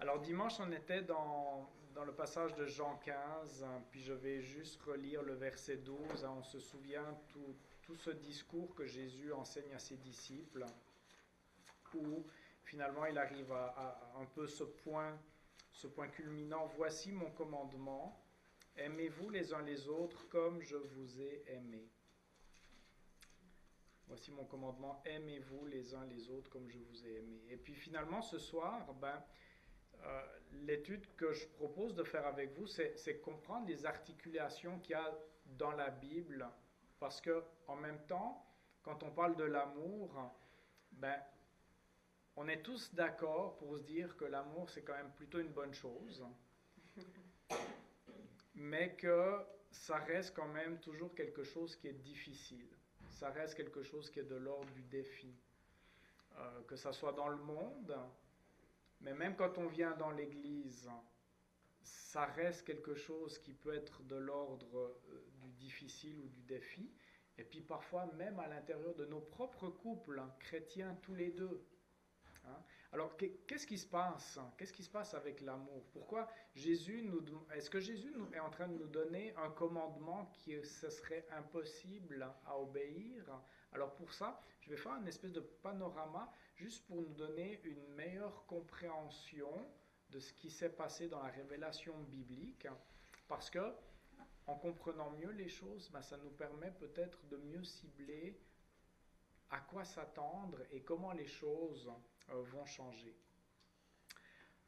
Alors dimanche, on était dans le passage de Jean 15, hein, puis je vais juste relire le verset 12. Hein. On se souvient tout ce discours que Jésus enseigne à ses disciples, où finalement il arrive à un peu ce point culminant. Voici mon commandement, aimez-vous les uns les autres comme je vous ai aimé. Voici mon commandement, aimez-vous les uns les autres comme je vous ai aimé. Et puis finalement ce soir, l'étude que je propose de faire avec vous, c'est comprendre les articulations qu'il y a dans la Bible, parce que en même temps, quand on parle de l'amour, ben, on est tous d'accord pour se dire que l'amour c'est quand même plutôt une bonne chose, mais que ça reste quand même toujours quelque chose qui est difficile. Ça reste quelque chose qui est de l'ordre du défi. Que ça soit dans le monde, mais même quand on vient dans l'Église, ça reste quelque chose qui peut être de l'ordre du difficile ou du défi. Et puis parfois même à l'intérieur de nos propres couples, hein, chrétiens tous les deux. Hein. Alors qu'est-ce qui se passe? Qu'est-ce qui se passe avec l'amour? Pourquoi est-ce que Jésus est en train de nous donner un commandement qui ce serait impossible à obéir? Alors pour ça, je vais faire une espèce de panorama juste pour nous donner une meilleure compréhension de ce qui s'est passé dans la révélation biblique, parce que en comprenant mieux les choses, ça nous permet peut-être de mieux cibler à quoi s'attendre et comment les choses vont changer.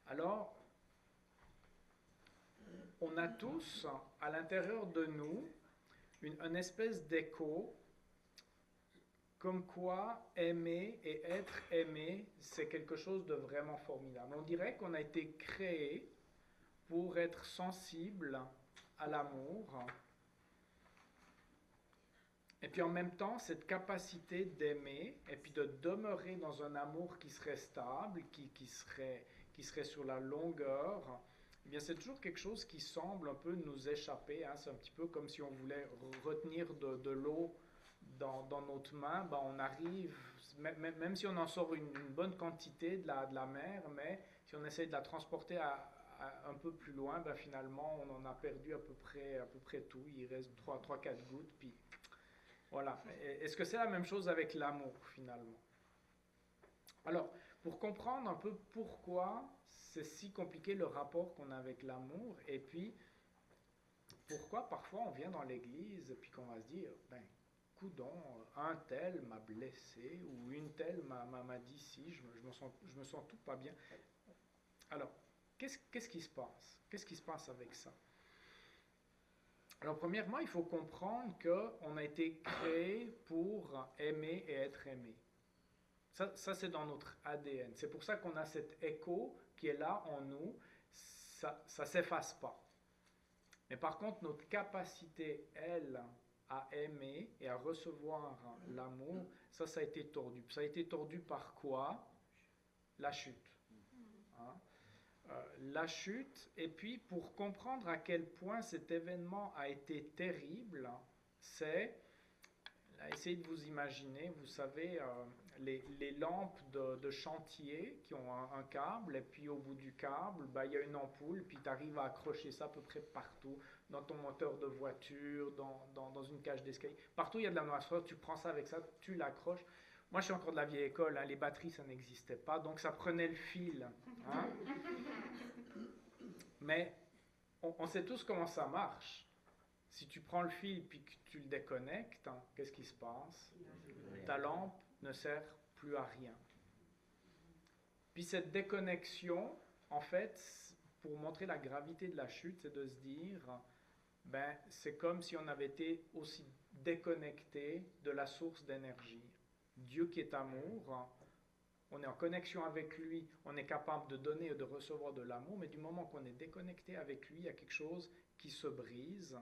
Alors, on a tous à l'intérieur de nous une espèce d'écho comme quoi aimer et être aimé, c'est quelque chose de vraiment formidable. On dirait qu'on a été créé pour être sensible à l'amour. Et puis en même temps, cette capacité d'aimer et puis de demeurer dans un amour qui serait stable, qui serait sur la longueur, eh bien c'est toujours quelque chose qui semble un peu nous échapper. Hein. C'est un petit peu comme si on voulait retenir de l'eau dans notre main. On arrive, même si on en sort une bonne quantité de la mer, mais si on essaie de la transporter un peu plus loin, finalement on en a perdu à peu près tout. Il reste 3-4 gouttes, puis voilà. Est-ce que c'est la même chose avec l'amour, finalement? Alors, pour comprendre un peu pourquoi c'est si compliqué le rapport qu'on a avec l'amour, et puis pourquoi parfois on vient dans l'église et puis qu'on va se dire, coudon, un tel m'a blessé, ou une telle m'a dit si, je me sens tout pas bien. Alors, qu'est-ce qui se passe? Qu'est-ce qui se passe avec ça? Alors, premièrement, il faut comprendre qu'on a été créé pour aimer et être aimé. Ça c'est dans notre ADN. C'est pour ça qu'on a cet écho qui est là en nous. Ça ne s'efface pas. Mais par contre, notre capacité, elle, à aimer et à recevoir l'amour, ça a été tordu. Ça a été tordu par quoi? La chute. Hein? La chute, et puis pour comprendre à quel point cet événement a été terrible, c'est, essayez de vous imaginer, vous savez, les lampes de chantier qui ont un câble, et puis au bout du câble, il y a une ampoule, puis tu arrives à accrocher ça à peu près partout, dans ton moteur de voiture, dans une cage d'escalier. Partout il y a de la noirceur, tu prends ça avec ça, tu l'accroches. Moi, je suis encore de la vieille école, hein, les batteries, ça n'existait pas, donc ça prenait le fil. Hein. Mais on sait tous comment ça marche. Si tu prends le fil puis que tu le déconnectes, hein, qu'est-ce qui se passe? Ta lampe ne sert plus à rien. Puis cette déconnexion, en fait, pour montrer la gravité de la chute, c'est de se dire, c'est comme si on avait été aussi déconnecté de la source d'énergie. Dieu qui est amour, on est en connexion avec lui, on est capable de donner et de recevoir de l'amour, mais du moment qu'on est déconnecté avec lui, il y a quelque chose qui se brise.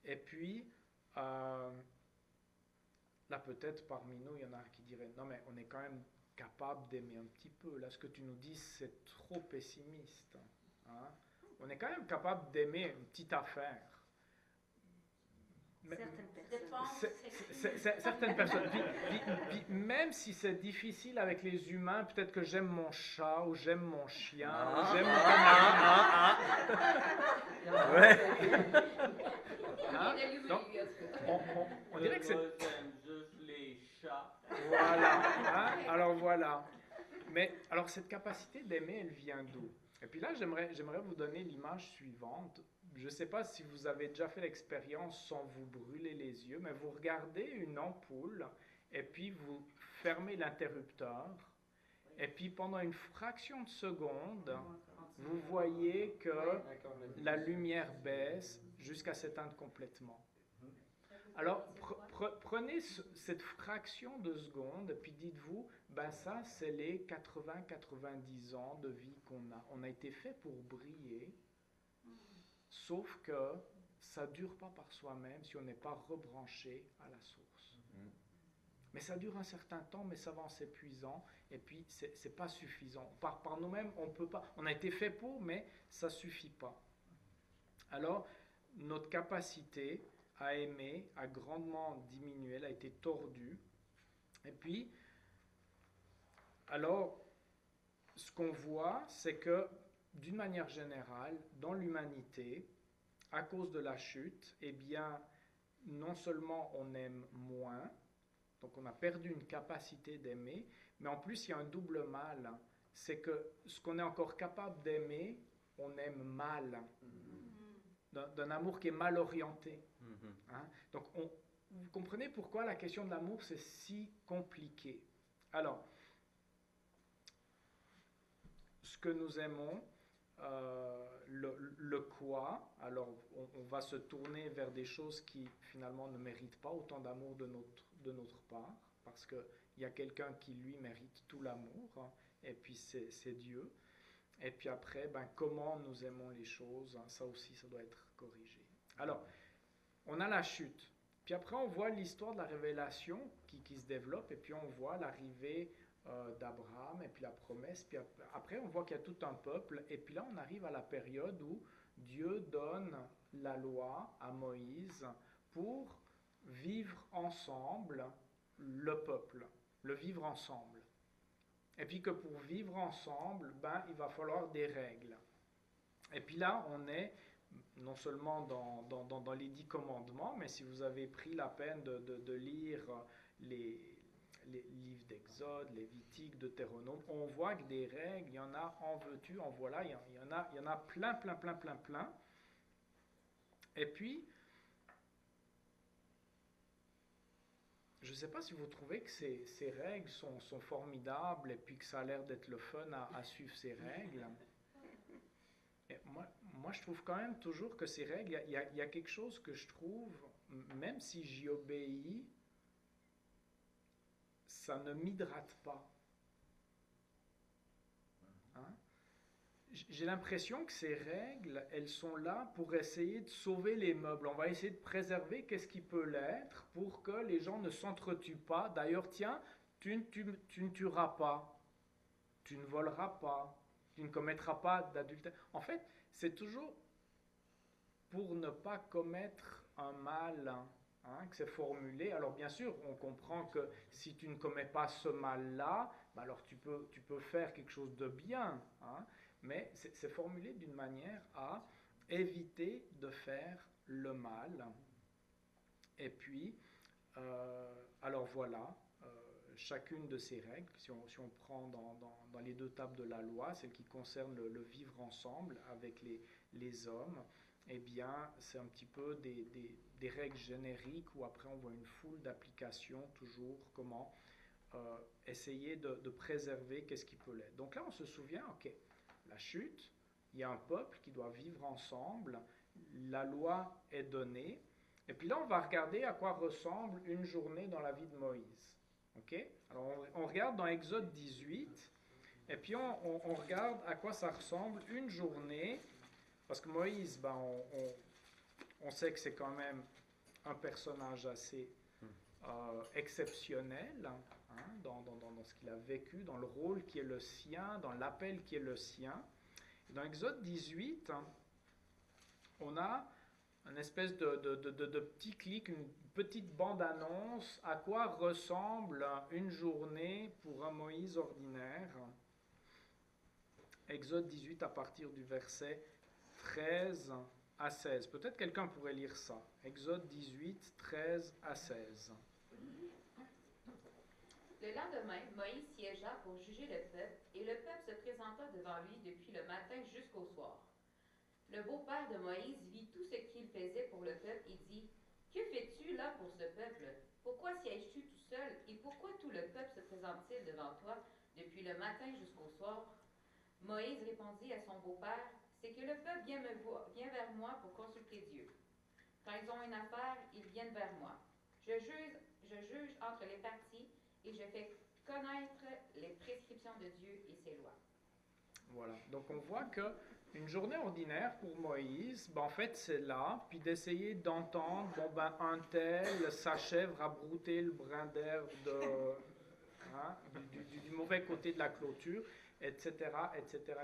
Et puis, là peut-être parmi nous, il y en a qui diraient, non mais on est quand même capable d'aimer un petit peu. Là, ce que tu nous dis, c'est trop pessimiste. Hein? On est quand même capable d'aimer une petite affaire. Certaines personnes. Même si c'est difficile avec les humains, peut-être que j'aime mon chat, ou j'aime mon chien, ou j'aime mon canari. Ouais. Hein? Donc, on dirait que c'est... J'aime juste les chats. Voilà. Hein? Alors voilà. Mais alors cette capacité d'aimer, elle vient d'où? Et puis là, j'aimerais vous donner l'image suivante. Je ne sais pas si vous avez déjà fait l'expérience sans vous brûler les yeux, mais vous regardez une ampoule et puis vous fermez l'interrupteur et puis pendant une fraction de seconde, vous voyez que la lumière baisse jusqu'à s'éteindre complètement. Alors, prenez cette fraction de seconde, puis dites-vous, ben ça, c'est les 80-90 ans de vie qu'on a. On a été fait pour briller, sauf que ça ne dure pas par soi-même si on n'est pas rebranché à la source. Mais ça dure un certain temps, mais ça va en s'épuisant, et puis c'est pas suffisant. Par nous-mêmes, on peut pas. On a été fait pour, mais ça suffit pas. Alors, notre capacité à aimer a grandement diminué, elle a été tordue. Et puis, alors, ce qu'on voit, c'est que, d'une manière générale, dans l'humanité, à cause de la chute, eh bien, non seulement on aime moins, donc on a perdu une capacité d'aimer, mais en plus, il y a un double mal. C'est que ce qu'on est encore capable d'aimer, on aime mal. D'un amour qui est mal orienté. Hein? Donc, vous comprenez pourquoi la question de l'amour, c'est si compliqué. Alors, ce que nous aimons, le quoi, alors on va se tourner vers des choses qui finalement ne méritent pas autant d'amour de notre part, parce qu'il y a quelqu'un qui lui mérite tout l'amour, hein, et puis c'est Dieu. Et puis après, ben, comment nous aimons les choses, hein, ça aussi, ça doit être corrigé. Alors, on a la chute. Puis après, on voit l'histoire de la révélation qui se développe, et puis on voit l'arrivée d'Abraham, et puis la promesse. Puis après, on voit qu'il y a tout un peuple, et puis là, on arrive à la période où Dieu donne la loi à Moïse pour vivre ensemble le peuple, le vivre ensemble. Et puis que pour vivre ensemble, ben, il va falloir des règles. Et puis là, on est non seulement dans les 10 commandements, mais si vous avez pris la peine de lire les livres d'Exode, Lévitique, Deutéronome, on voit que des règles, il y en a en veux-tu, en voilà, il y en a plein. Et puis, je ne sais pas si vous trouvez que ces règles sont formidables et puis que ça a l'air d'être le fun à suivre ces règles. Et moi, je trouve quand même toujours que ces règles, il y a quelque chose que je trouve, même si j'y obéis, ça ne m'hydrate pas. Hein? J'ai l'impression que ces règles, elles sont là pour essayer de sauver les meubles. On va essayer de préserver qu'est-ce qui peut l'être pour que les gens ne s'entretuent pas. D'ailleurs, tiens, tu ne tueras pas, tu ne voleras pas, tu ne commettras pas d'adultère. En fait, c'est toujours pour ne pas commettre un mal, hein, que c'est formulé. Alors bien sûr, on comprend que si tu ne commets pas ce mal-là, ben alors tu peux faire quelque chose de bien, hein, mais c'est formulé d'une manière à éviter de faire le mal. Et puis, alors voilà, chacune de ces règles, si on prend dans les 2 tables de la loi, celle qui concerne le vivre ensemble avec les hommes, eh bien, c'est un petit peu des règles génériques où après on voit une foule d'applications, toujours comment essayer de préserver qu'est-ce qui peut l'être. Donc là, on se souvient, ok, la chute, il y a un peuple qui doit vivre ensemble, la loi est donnée, et puis là, on va regarder à quoi ressemble une journée dans la vie de Moïse. Ok? Alors, on regarde dans Exode 18, et puis on regarde à quoi ça ressemble une journée, parce que Moïse, ben, on sait que c'est quand même un personnage assez exceptionnel, hein, dans ce qu'il a vécu, dans le rôle qui est le sien, dans l'appel qui est le sien. Et dans Exode 18, on a une espèce de petit clic, une petite bande-annonce à quoi ressemble une journée pour un Moïse ordinaire. Exode 18 à partir du verset 13 à 16. Peut-être quelqu'un pourrait lire ça. Exode 18, 13 à 16. Le lendemain, Moïse siégea pour juger le peuple, et le peuple se présenta devant lui depuis le matin jusqu'au soir. Le beau-père de Moïse vit tout ce qu'il faisait pour le peuple et dit, « Que fais-tu là pour ce peuple? Pourquoi sièges-tu tout seul, et pourquoi tout le peuple se présente-t-il devant toi depuis le matin jusqu'au soir? » Moïse répondit à son beau-père, « C'est que le peuple vient vers moi pour consulter Dieu. Quand ils ont une affaire, ils viennent vers moi. Je juge entre les parties, et je fais connaître les prescriptions de Dieu et ses lois. » Voilà, donc on voit que une journée ordinaire pour Moïse, en fait c'est là, puis d'essayer d'entendre, un tel s'achève à brouter le brin d'herbe du mauvais côté de la clôture, etc., etc., etc.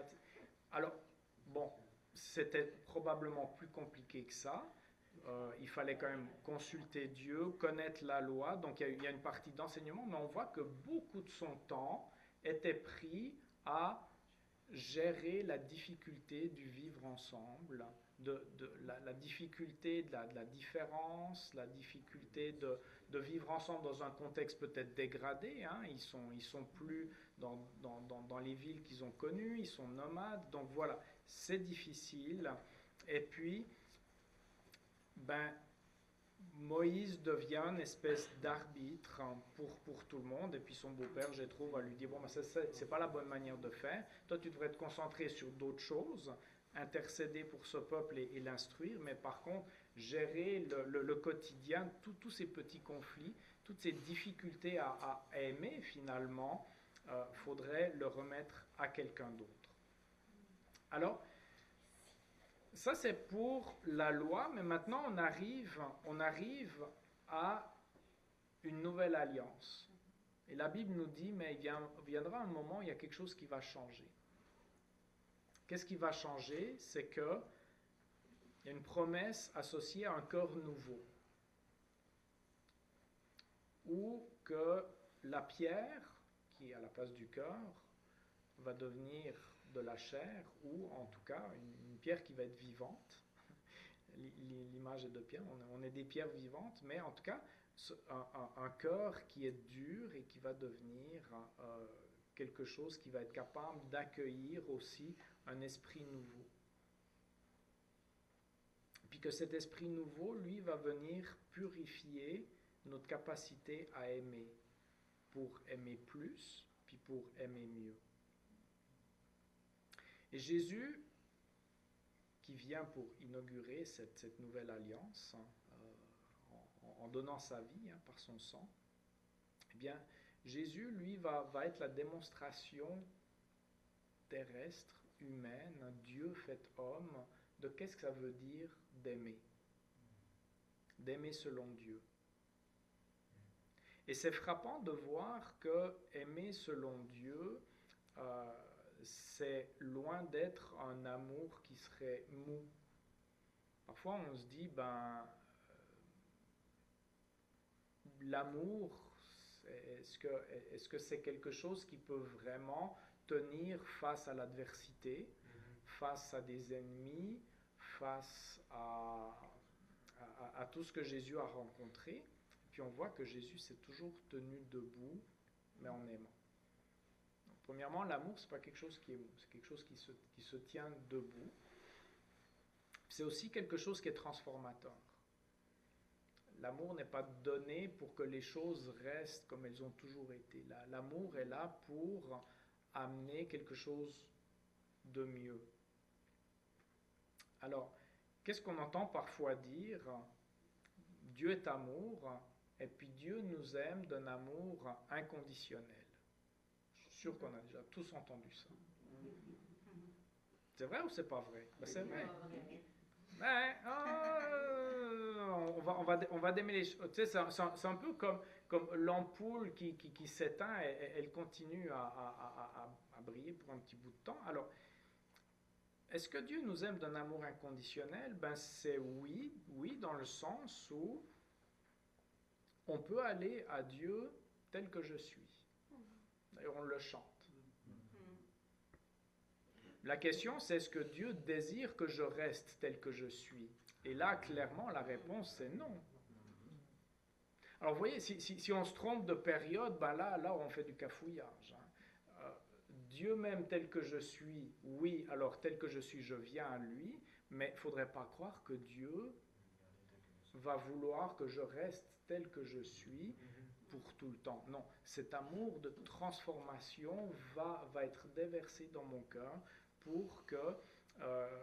Alors, c'était probablement plus compliqué que ça. Il fallait quand même consulter Dieu, connaître la loi, donc il y a une partie d'enseignement, mais on voit que beaucoup de son temps était pris à gérer la difficulté du vivre ensemble, la difficulté de la différence, la difficulté de vivre ensemble dans un contexte peut-être dégradé. Hein. Ils sont plus dans les villes qu'ils ont connues, ils sont nomades, donc voilà, c'est difficile. Et puis, Moïse devient une espèce d'arbitre pour tout le monde, et puis son beau-père, je trouve, va lui dire, ça, c'est pas la bonne manière de faire, toi tu devrais te concentrer sur d'autres choses, intercéder pour ce peuple et l'instruire, mais par contre, gérer le quotidien, tous ces petits conflits, toutes ces difficultés à aimer finalement, faudrait le remettre à quelqu'un d'autre. Alors, ça, c'est pour la loi, mais maintenant on arrive à une nouvelle alliance. Et la Bible nous dit, mais il viendra un moment où il y a quelque chose qui va changer. Qu'est-ce qui va changer? C'est qu'il y a une promesse associée à un corps nouveau. Ou que la pierre, qui est à la place du cœur, va devenir de la chair, ou en tout cas une pierre qui va être vivante. L'image est de pierre, on est des pierres vivantes, mais en tout cas un cœur qui est dur et qui va devenir quelque chose qui va être capable d'accueillir aussi un esprit nouveau. Puis que cet esprit nouveau, lui, va venir purifier notre capacité à aimer, pour aimer plus, puis pour aimer mieux. Et Jésus, qui vient pour inaugurer cette nouvelle alliance, en donnant sa vie par son sang, eh bien, Jésus, lui, va être la démonstration terrestre, humaine, Dieu fait homme, de qu'est-ce que ça veut dire d'aimer. D'aimer selon Dieu. Et c'est frappant de voir que aimer selon Dieu, c'est loin d'être un amour qui serait mou. Parfois, on se dit, l'amour, est-ce que c'est quelque chose qui peut vraiment tenir face à l'adversité, face à des ennemis, face à tout ce que Jésus a rencontré? Puis on voit que Jésus s'est toujours tenu debout, mais en aimant. Donc, premièrement, l'amour, ce n'est pas quelque chose qui est mou, c'est quelque chose qui se tient debout. C'est aussi quelque chose qui est transformateur. L'amour n'est pas donné pour que les choses restent comme elles ont toujours été. L'amour est là pour amener quelque chose de mieux. Alors, qu'est-ce qu'on entend parfois dire? Dieu est amour, et puis Dieu nous aime d'un amour inconditionnel. Je suis sûr qu'on a déjà tous entendu ça. C'est vrai ou c'est pas vrai? C'est vrai. On va démêler les choses. Tu sais, c'est un peu comme l'ampoule qui s'éteint, elle continue à briller pour un petit bout de temps. Alors, est-ce que Dieu nous aime d'un amour inconditionnel? Ben c'est oui, oui, dans le sens où on peut aller à Dieu tel que je suis. D'ailleurs, on le chante. La question, c'est est-ce que Dieu désire que je reste tel que je suis? Et là, clairement, la réponse, c'est non. Alors, vous voyez, si on se trompe de période, ben là, on fait du cafouillage. Dieu m'aime tel que je suis, oui, alors tel que je suis, je viens à lui, mais il ne faudrait pas croire que Dieu va vouloir que je reste tel que je suis pour tout le temps. Non, cet amour de transformation va être déversé dans mon cœur pour que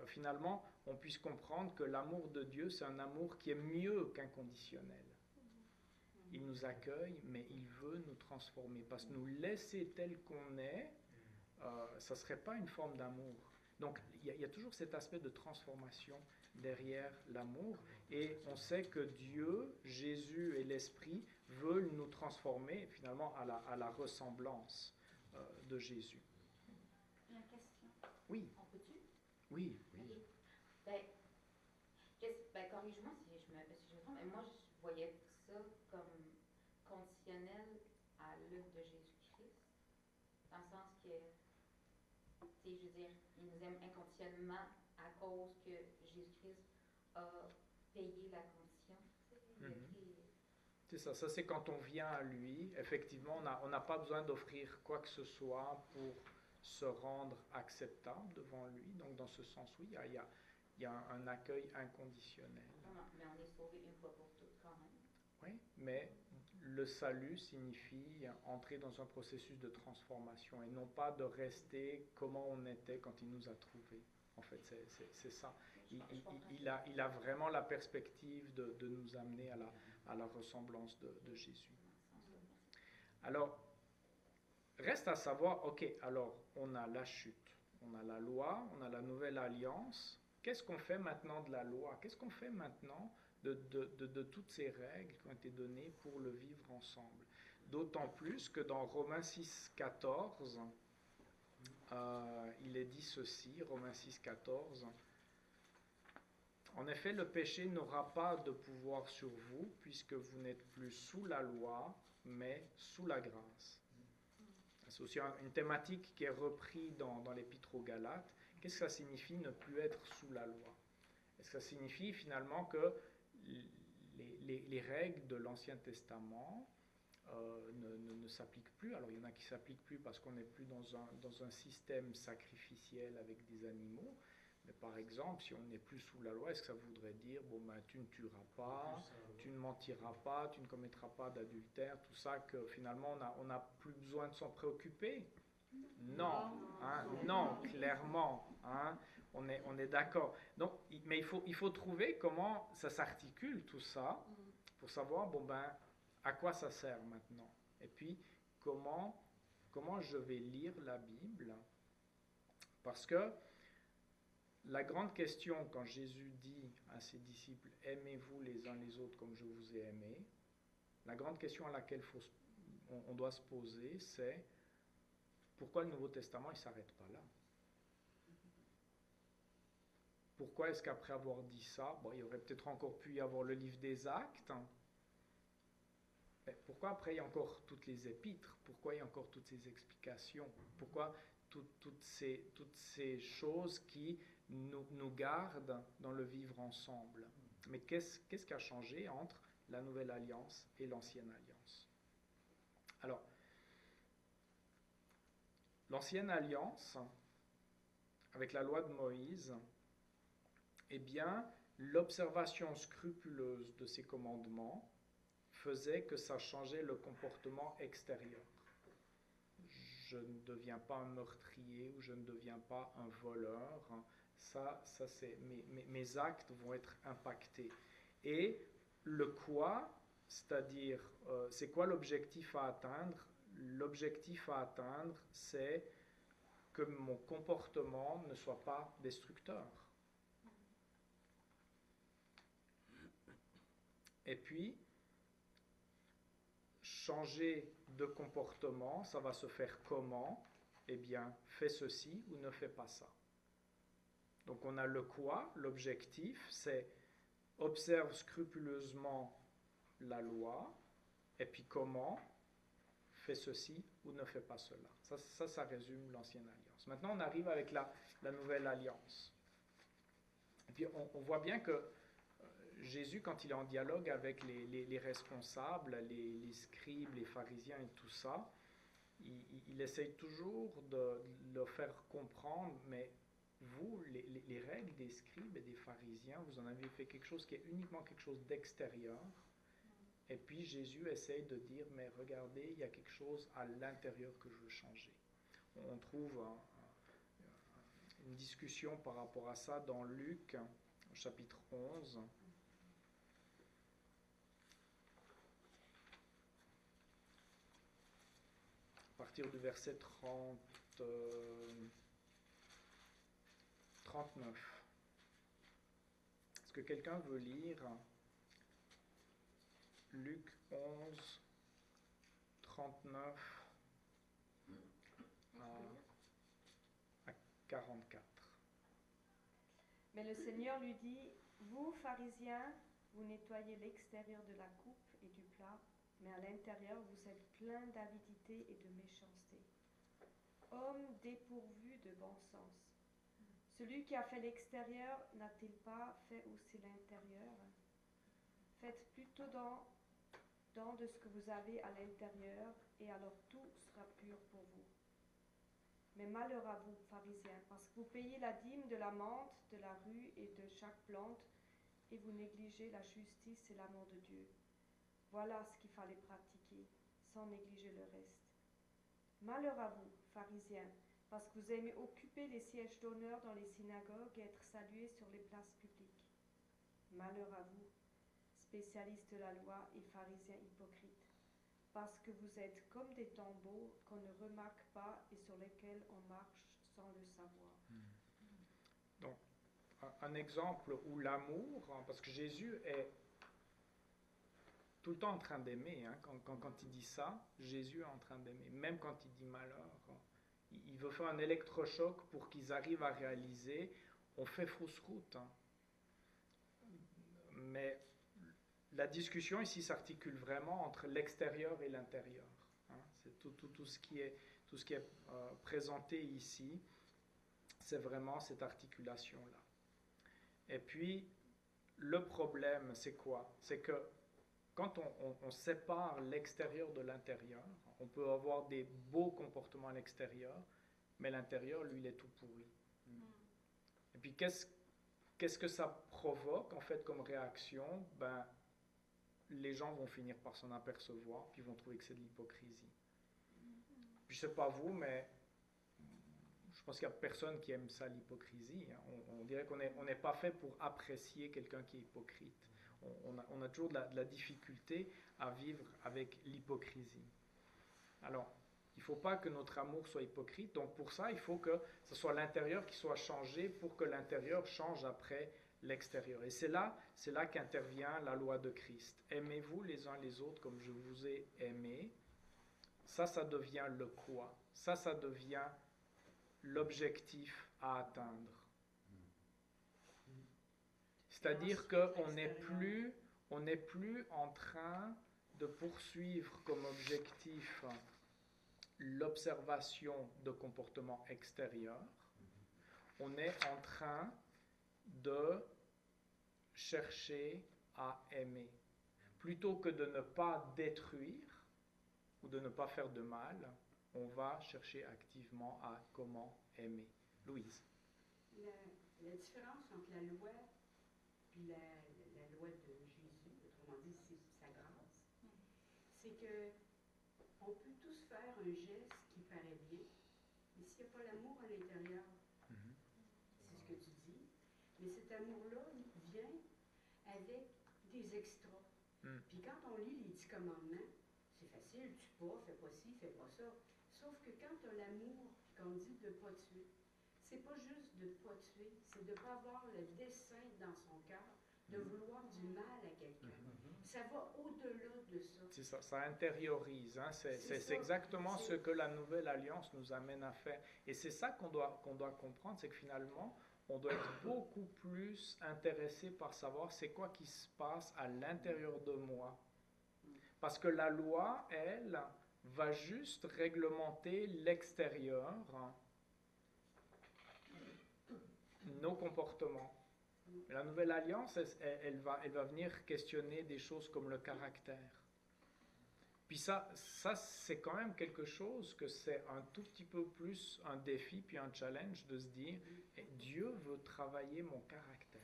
finalement on puisse comprendre que l'amour de Dieu, c'est un amour qui est mieux qu'inconditionnel. Il nous accueille, mais il veut nous transformer. Parce que nous laisser tel qu'on est, ça ne serait pas une forme d'amour. Donc il y a toujours cet aspect de transformation derrière l'amour. Et on sait que Dieu, Jésus et l'Esprit veulent nous transformer finalement à la ressemblance de Jésus. Une question. Oui. On peut-tu? Oui. Okay. Corrige-moi si je me trompe, mais moi je voyais ça comme conditionnel à l'œuvre de Jésus-Christ, dans le sens que, je veux dire, il nous aime inconditionnellement à cause que Jésus-Christ a payé la condition. C'est ça, c'est quand on vient à lui, effectivement, on n'a pas besoin d'offrir quoi que ce soit pour se rendre acceptable devant lui. Donc dans ce sens, oui, il y a un accueil inconditionnel. Mais on est sauvé une fois pour toutes quand même. Oui, mais le salut signifie entrer dans un processus de transformation et non pas de rester comment on était quand il nous a trouvés. En fait, c'est ça. Il a vraiment la perspective de nous amener à la ressemblance de Jésus. Alors, reste à savoir, ok, alors on a la chute, on a la loi, on a la nouvelle alliance. Qu'est-ce qu'on fait maintenant de la loi? Qu'est-ce qu'on fait maintenant de toutes ces règles qui ont été données pour le vivre ensemble? D'autant plus que dans Romains 6, 14, il est dit ceci, Romains 6, 14. En effet, le péché n'aura pas de pouvoir sur vous, puisque vous n'êtes plus sous la loi, mais sous la grâce. C'est aussi une thématique qui est reprise dans l'Épître aux Galates. Qu'est-ce que ça signifie ne plus être sous la loi? Est-ce que ça signifie finalement que les règles de l'Ancien Testament ne s'appliquent plus? Alors il y en a qui ne s'appliquent plus parce qu'on n'est plus dans un système sacrificiel avec des animaux. Mais par exemple, si on n'est plus sous la loi, est-ce que ça voudrait dire, tu ne tueras pas, tu ne mentiras pas, tu ne commettras pas d'adultère, tout ça, que finalement on n'a plus besoin de s'en préoccuper? Non, non, clairement, on est d'accord. Donc, mais il faut trouver comment ça s'articule tout ça pour savoir, à quoi ça sert maintenant? Et puis, comment je vais lire la Bible? Parce que la grande question, quand Jésus dit à ses disciples « Aimez-vous les uns les autres comme je vous ai aimé », la grande question à laquelle on doit se poser, c'est pourquoi le Nouveau Testament ne s'arrête pas là? Pourquoi est-ce qu'après avoir dit ça, il y aurait peut-être encore pu y avoir le livre des Actes, mais pourquoi après il y a encore toutes les épîtres? Pourquoi il y a encore toutes ces explications? Pourquoi toutes ces choses qui nous gardent dans le vivre ensemble? Mais qu'est-ce qui a changé entre la Nouvelle Alliance et l'Ancienne Alliance? Alors, l'Ancienne Alliance, avec la loi de Moïse, eh bien, l'observation scrupuleuse de ces commandements faisait que ça changeait le comportement extérieur. Je ne deviens pas un meurtrier ou je ne deviens pas un voleur. Ça c'est mes actes vont être impactés. Et le quoi, c'est-à-dire, c'est quoi l'objectif à atteindre? L'objectif à atteindre, c'est que mon comportement ne soit pas destructeur. Et puis, changer de comportement, ça va se faire comment? Eh bien, fais ceci ou ne fais pas ça. Donc on a le quoi, l'objectif, c'est observe scrupuleusement la loi, et puis comment, fais ceci ou ne fais pas cela. Ça résume l'ancienne alliance. Maintenant on arrive avec la nouvelle alliance. Et puis on voit bien que Jésus, quand il est en dialogue avec les responsables, les scribes, les pharisiens et tout ça, il essaye toujours de leur faire comprendre, mais vous, les règles des scribes et des pharisiens, vous en avez fait quelque chose qui est uniquement quelque chose d'extérieur. Et puis Jésus essaye de dire, mais regardez, il y a quelque chose à l'intérieur que je veux changer. On trouve une discussion par rapport à ça dans Luc, chapitre 11. À partir du verset 39. Est-ce que quelqu'un veut lire Luc 11, 39 à 44. Mais le Seigneur lui dit, vous, pharisiens, vous nettoyez l'extérieur de la coupe et du plat, mais à l'intérieur, vous êtes pleins d'avidité et de méchanceté. Hommes dépourvus de bon sens. Celui qui a fait l'extérieur n'a-t-il pas fait aussi l'intérieur? Faites plutôt don de ce que vous avez à l'intérieur, et alors tout sera pur pour vous. Mais malheur à vous, pharisiens, parce que vous payez la dîme de la menthe, de la rue et de chaque plante, et vous négligez la justice et l'amour de Dieu. Voilà ce qu'il fallait pratiquer, sans négliger le reste. Malheur à vous, pharisiens, parce que vous aimez occuper les sièges d'honneur dans les synagogues et être salués sur les places publiques. Malheur à vous, spécialistes de la loi et pharisiens hypocrites, parce que vous êtes comme des tombeaux qu'on ne remarque pas et sur lesquels on marche sans le savoir. Donc, un exemple où l'amour, parce que Jésus est tout le temps en train d'aimer, quand il dit ça, Jésus est en train d'aimer, même quand il dit malheur. Il veut faire un électrochoc pour qu'ils arrivent à réaliser, on fait fausse route. Mais la discussion ici s'articule vraiment entre l'extérieur et l'intérieur. C'est tout ce qui est présenté ici, c'est vraiment cette articulation-là. Et puis, le problème, c'est quoi? C'est que quand on sépare l'extérieur de l'intérieur, on peut avoir des beaux comportements à l'extérieur, mais l'intérieur, lui, il est tout pourri. Et puis, qu'est-ce que ça provoque, en fait, comme réaction? Ben, les gens vont finir par s'en apercevoir, puis vont trouver que c'est de l'hypocrisie. Puis, je ne sais pas vous, mais je pense qu'il n'y a personne qui aime ça, l'hypocrisie. On dirait qu'on n'est pas fait pour apprécier quelqu'un qui est hypocrite. On a toujours de la difficulté à vivre avec l'hypocrisie. Alors, il ne faut pas que notre amour soit hypocrite. Donc, pour ça, il faut que ce soit l'intérieur qui soit changé pour que l'intérieur change après l'extérieur. Et c'est là qu'intervient la loi de Christ. Aimez-vous les uns les autres comme je vous ai aimé. Ça devient le quoi. Ça devient l'objectif à atteindre. C'est-à-dire qu'on n'est plus en train de poursuivre comme objectif l'observation de comportements extérieurs. On est en train de chercher à aimer. Plutôt que de ne pas détruire ou de ne pas faire de mal, on va chercher activement à comment aimer. Louise. La différence entre la loi et la loi de Jésus, autrement dit, c'est sa grâce, c'est que on peut tous faire un geste qui paraît bien, mais s'il n'y a pas l'amour à l'intérieur, c'est ce que tu dis, mais cet amour-là vient avec des extras. Puis quand on lit les 10 commandements, c'est facile, tue pas, fais pas ci, fais pas ça. Sauf que quand tu as l'amour, puis qu'on dit de ne pas tuer, c'est pas juste de ne pas tuer, c'est de ne pas avoir le dessein dans son cœur de vouloir du mal à quelqu'un. Ça va au-delà de ça. C'est ça intériorise. C'est exactement ce que la Nouvelle Alliance nous amène à faire. Et c'est ça qu'on doit comprendre, c'est que finalement, on doit être beaucoup plus intéressé par savoir c'est quoi qui se passe à l'intérieur de moi. Parce que la loi, elle, va juste réglementer l'extérieur, nos comportements. La nouvelle alliance, elle va venir questionner des choses comme le caractère. Puis ça c'est quand même quelque chose que c'est un tout petit peu plus un défi, puis un challenge de se dire, Dieu veut travailler mon caractère.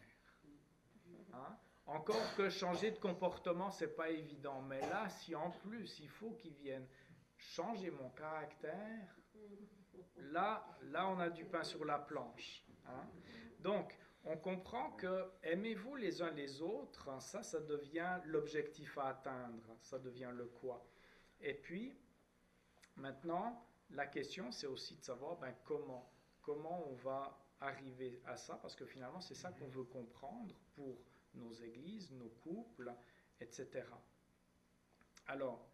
Hein? Encore que changer de comportement, c'est pas évident, mais là, si en plus il faut qu'il vienne changer mon caractère, là on a du pain sur la planche. Hein? Donc, on comprend que aimez-vous les uns les autres, ça devient l'objectif à atteindre, ça devient le quoi. Et puis, maintenant, la question, c'est aussi de savoir comment on va arriver à ça, parce que finalement, c'est ça qu'on veut comprendre pour nos églises, nos couples, etc. Alors,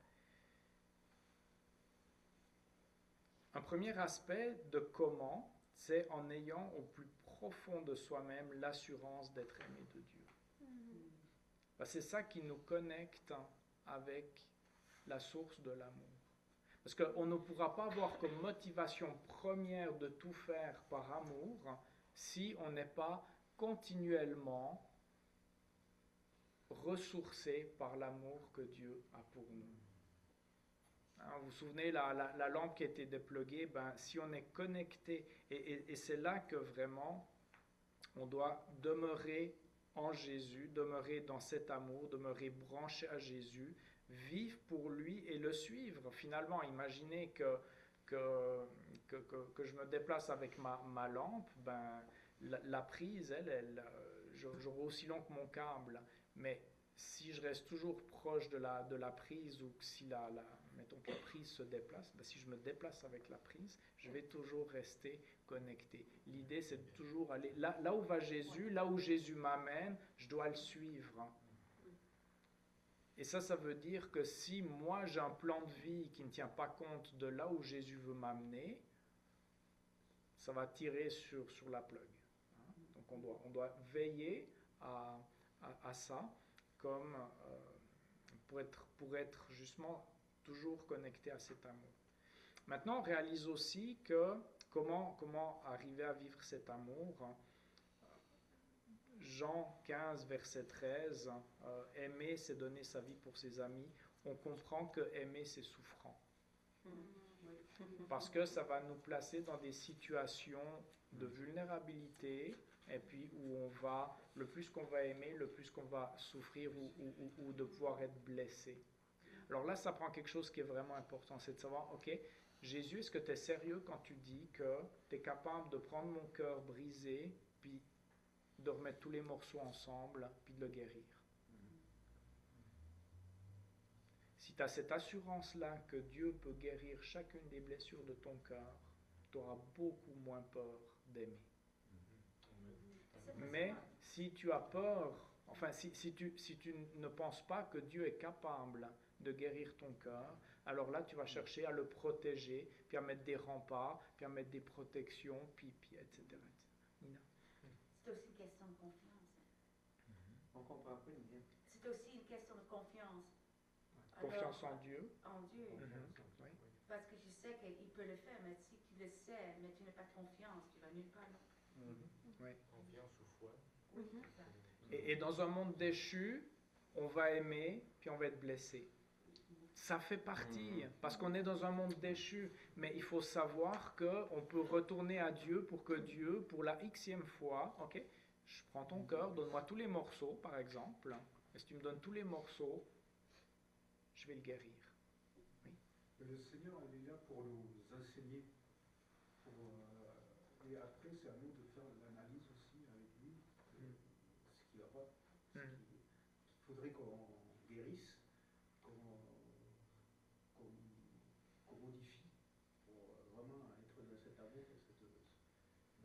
un premier aspect de comment, c'est en ayant au plus profond de soi-même l'assurance d'être aimé de Dieu. C'est ça qui nous connecte avec la source de l'amour. Parce qu'on ne pourra pas avoir comme motivation première de tout faire par amour si on n'est pas continuellement ressourcé par l'amour que Dieu a pour nous. Vous vous souvenez, la lampe qui a été dépluguée, si on est connecté, et c'est là que vraiment on doit demeurer en Jésus, demeurer dans cet amour, demeurer branché à Jésus, vivre pour lui et le suivre. Finalement, imaginez que je me déplace avec ma lampe, la prise, j'aurai aussi long que mon câble, mais si je reste toujours proche de la prise, ou si mettons que la prise se déplace, si je me déplace avec la prise, je vais toujours rester connecté. L'idée, c'est de toujours aller là où va Jésus, là où Jésus m'amène, je dois le suivre. Et ça veut dire que si moi j'ai un plan de vie qui ne tient pas compte de là où Jésus veut m'amener, ça va tirer sur la plug. Donc on doit veiller à ça, comme pour être justement toujours connecté à cet amour. Maintenant, on réalise aussi que comment arriver à vivre cet amour. Jean 15, verset 13, aimer, c'est donner sa vie pour ses amis. On comprend que aimer, c'est souffrant. Parce que ça va nous placer dans des situations de vulnérabilité, et puis où le plus qu'on va aimer, le plus qu'on va souffrir ou de pouvoir être blessé. Alors là, ça prend quelque chose qui est vraiment important, c'est de savoir, ok, Jésus, est-ce que tu es sérieux quand tu dis que tu es capable de prendre mon cœur brisé, puis de remettre tous les morceaux ensemble, puis de le guérir? Si tu as cette assurance-là que Dieu peut guérir chacune des blessures de ton cœur, tu auras beaucoup moins peur d'aimer. Mais si tu as peur, si tu ne penses pas que Dieu est capable de guérir ton cœur, alors là, tu vas chercher à le protéger, puis à mettre des remparts, puis à mettre des protections, puis etc. Nina? C'est aussi une question de confiance. On comprend pas bien. C'est aussi une question de confiance. Confiance en Dieu. En Dieu. Oui. Parce que je sais qu'il peut le faire, mais si tu le sais, mais tu n'as pas de confiance, tu vas nulle part. Oui. Confiance ou foi. Oui, c'est ça. Et dans un monde déchu, on va aimer, puis on va être blessé. Ça fait partie, parce qu'on est dans un monde déchu. Mais il faut savoir qu'on peut retourner à Dieu pour que Dieu, pour la xème fois, ok, je prends ton cœur, donne-moi tous les morceaux, par exemple. Et si tu me donnes tous les morceaux, je vais le guérir. Oui. Le Seigneur, il est là pour nous enseigner. Et après, c'est à nous de faire l'analyse aussi avec lui, ce qui va pas, qu'il faudrait qu'on guérisse, qu'on modifie pour vraiment être dans cet amour et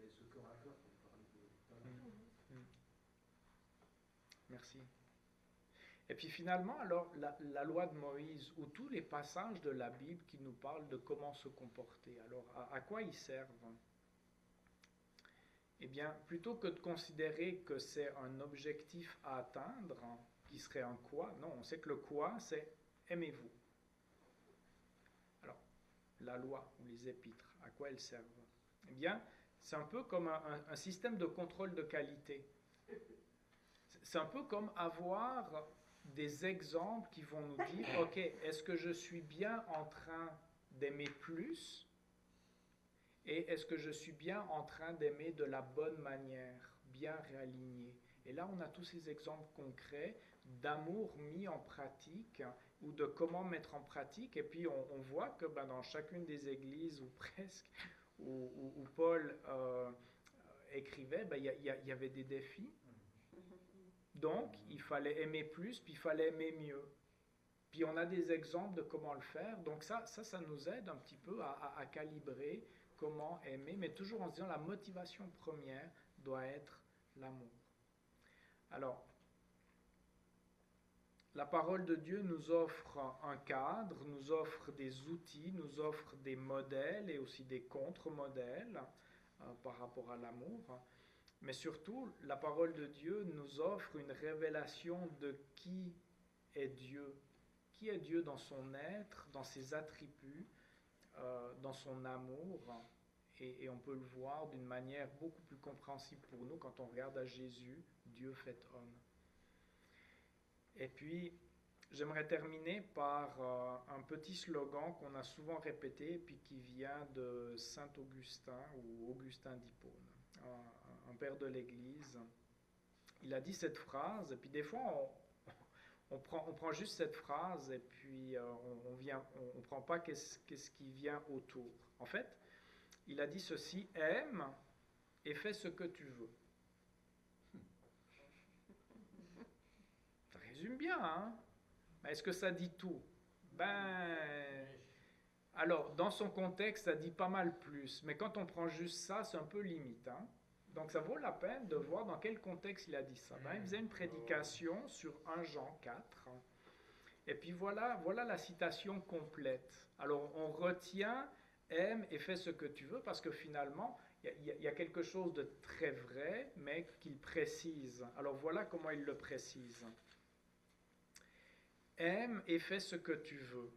ce cœur à cœur qu'on parlait de tout à l'heure. Merci. Et puis finalement, alors, la loi de Moïse, ou tous les passages de la Bible qui nous parlent de comment se comporter, alors à quoi ils servent? eh bien, plutôt que de considérer que c'est un objectif à atteindre, qui serait un quoi, non, on sait que le quoi, c'est aimez-vous. Alors, la loi ou les épîtres, à quoi elles servent? Eh bien, c'est un peu comme un système de contrôle de qualité. C'est un peu comme avoir des exemples qui vont nous dire, ok, est-ce que je suis bien en train d'aimer plus et est-ce que je suis bien en train d'aimer de la bonne manière, bien réaligné? Et là, on a tous ces exemples concrets d'amour mis en pratique ou de comment mettre en pratique. Et puis, on voit que dans chacune des églises, ou presque, où Paul écrivait, il y avait des défis. Donc, il fallait aimer plus, puis il fallait aimer mieux. Puis on a des exemples de comment le faire. Donc ça nous aide un petit peu à calibrer comment aimer, mais toujours en se disant la motivation première doit être l'amour. Alors, la parole de Dieu nous offre un cadre, nous offre des outils, nous offre des modèles et aussi des contre-modèles par rapport à l'amour. Mais surtout, la parole de Dieu nous offre une révélation de qui est Dieu. Qui est Dieu dans son être, dans ses attributs, dans son amour. Et on peut le voir d'une manière beaucoup plus compréhensible pour nous quand on regarde à Jésus, Dieu fait homme. Et puis, j'aimerais terminer par un petit slogan qu'on a souvent répété, puis qui vient de Saint Augustin ou Augustin d'Hippone, un père de l'Église. Il a dit cette phrase, et puis des fois on prend juste cette phrase et puis on ne prend pas qu'est-ce qui vient autour. En fait, il a dit ceci: aime et fais ce que tu veux. Ça résume bien, hein? Mais est-ce que ça dit tout? Alors, dans son contexte, ça dit pas mal plus. Mais quand on prend juste ça, c'est un peu limite, hein? Donc, ça vaut la peine de voir dans quel contexte il a dit ça. Il faisait une prédication sur 1 Jean 4. Et puis voilà la citation complète. Alors, on retient « aime et fais ce que tu veux » parce que finalement, il y a quelque chose de très vrai, mais qu'il précise. Alors, voilà comment il le précise. « Aime et fais ce que tu veux.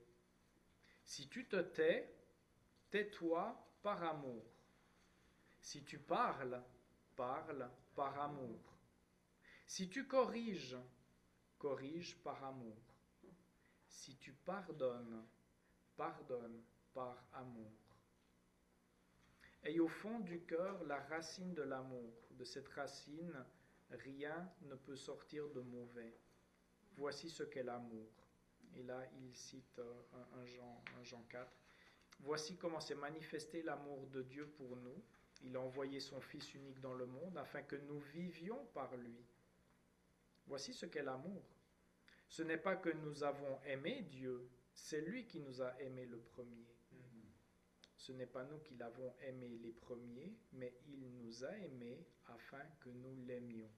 Si tu te tais, tais-toi par amour. Si tu parles, parle par amour. Si tu corriges, corrige par amour. Si tu pardonnes, pardonne par amour. Aie au fond du cœur la racine de l'amour. De cette racine, rien ne peut sortir de mauvais. Voici ce qu'est l'amour. Et là, il cite 1 Jean 4. Voici comment s'est manifesté l'amour de Dieu pour nous. Il a envoyé son Fils unique dans le monde afin que nous vivions par lui. Voici ce qu'est l'amour. Ce n'est pas que nous avons aimé Dieu, c'est lui qui nous a aimés le premier. Ce n'est pas nous qui l'avons aimé les premiers, mais il nous a aimés afin que nous l'aimions.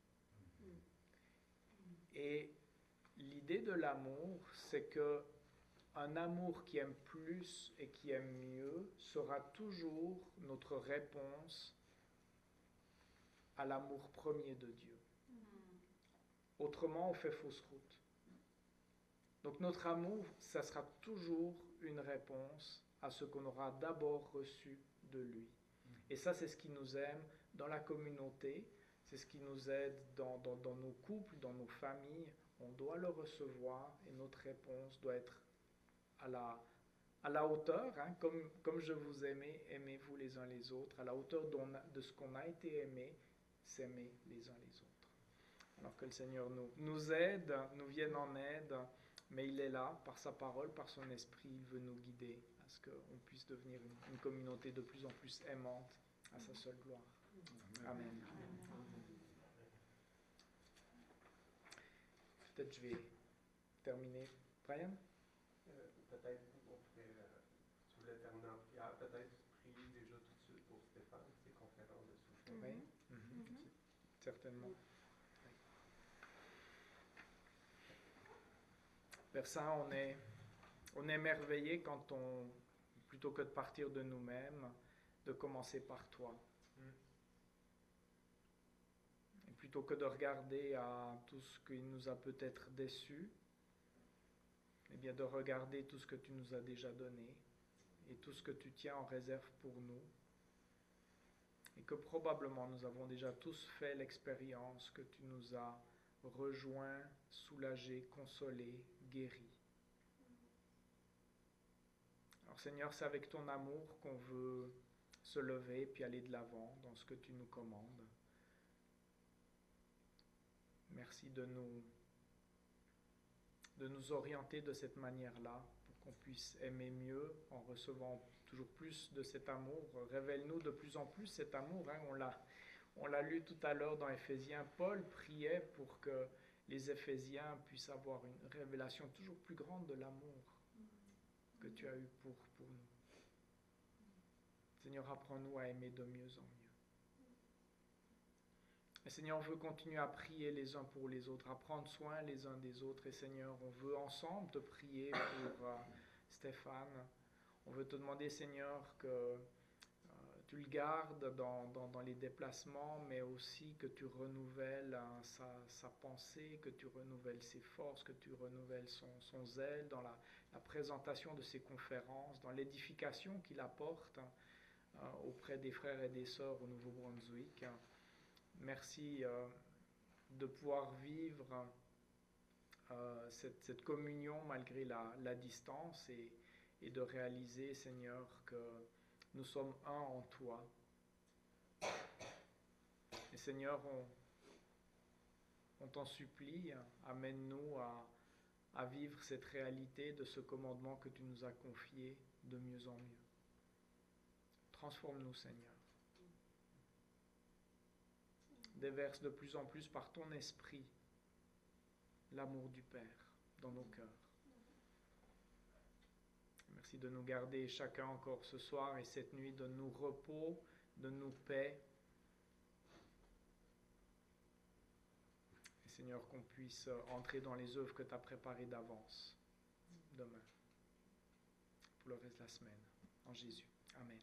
Et l'idée de l'amour, c'est que un amour qui aime plus et qui aime mieux sera toujours notre réponse à l'amour premier de Dieu. Autrement, on fait fausse route. Donc notre amour, ça sera toujours une réponse à ce qu'on aura d'abord reçu de lui. Et ça, c'est ce qui nous aime dans la communauté, c'est ce qui nous aide dans nos couples, dans nos familles. On doit le recevoir et notre réponse doit être à la hauteur, hein, comme je vous aimais, aimez-vous les uns les autres, à la hauteur de ce qu'on a été aimé, s'aimer les uns les autres. Alors que le Seigneur nous aide, nous vienne en aide, mais il est là, par sa parole, par son esprit, il veut nous guider à ce qu'on puisse devenir une communauté de plus en plus aimante à sa seule gloire. Amen. Peut-être je vais terminer. Brian? Peut-être on pourrait, si vous voulez terminer en prière, peut-être prier déjà tout de suite pour Stéphane, ses conférences de souffle. Oui, certainement. Père Saint, on est émerveillé quand plutôt que de partir de nous-mêmes, de commencer par toi. plutôt que de regarder à tout ce qui nous a peut-être déçus, eh bien de regarder tout ce que tu nous as déjà donné et tout ce que tu tiens en réserve pour nous. Et que probablement nous avons déjà tous fait l'expérience que tu nous as rejoints, soulagés, consolés, guéris. Alors Seigneur, c'est avec ton amour qu'on veut se lever puis aller de l'avant dans ce que tu nous commandes. Merci de nous orienter de cette manière-là pour qu'on puisse aimer mieux en recevant toujours plus de cet amour. Révèle-nous de plus en plus cet amour. On l'a lu tout à l'heure dans Éphésiens. Paul priait pour que les Éphésiens puissent avoir une révélation toujours plus grande de l'amour que tu as eu pour nous. Seigneur, apprends-nous à aimer de mieux en mieux. Et Seigneur, on veut continuer à prier les uns pour les autres, à prendre soin les uns des autres. Et Seigneur, on veut ensemble te prier pour Stéphane. On veut te demander, Seigneur, que tu le gardes dans les déplacements, mais aussi que tu renouvelles sa pensée, que tu renouvelles ses forces, que tu renouvelles son zèle dans la présentation de ses conférences, dans l'édification qu'il apporte auprès des frères et des sœurs au Nouveau-Brunswick. Merci de pouvoir vivre cette communion malgré la distance et de réaliser, Seigneur, que nous sommes un en toi. Et Seigneur, on t'en supplie, amène-nous à vivre cette réalité de ce commandement que tu nous as confié de mieux en mieux. Transforme-nous, Seigneur. Déverse de plus en plus par ton esprit l'amour du Père dans nos cœurs. Merci de nous garder chacun encore ce soir et cette nuit. Donne-nous repos, donne-nous paix. Et Seigneur, qu'on puisse entrer dans les œuvres que tu as préparées d'avance demain, pour le reste de la semaine. En Jésus. Amen.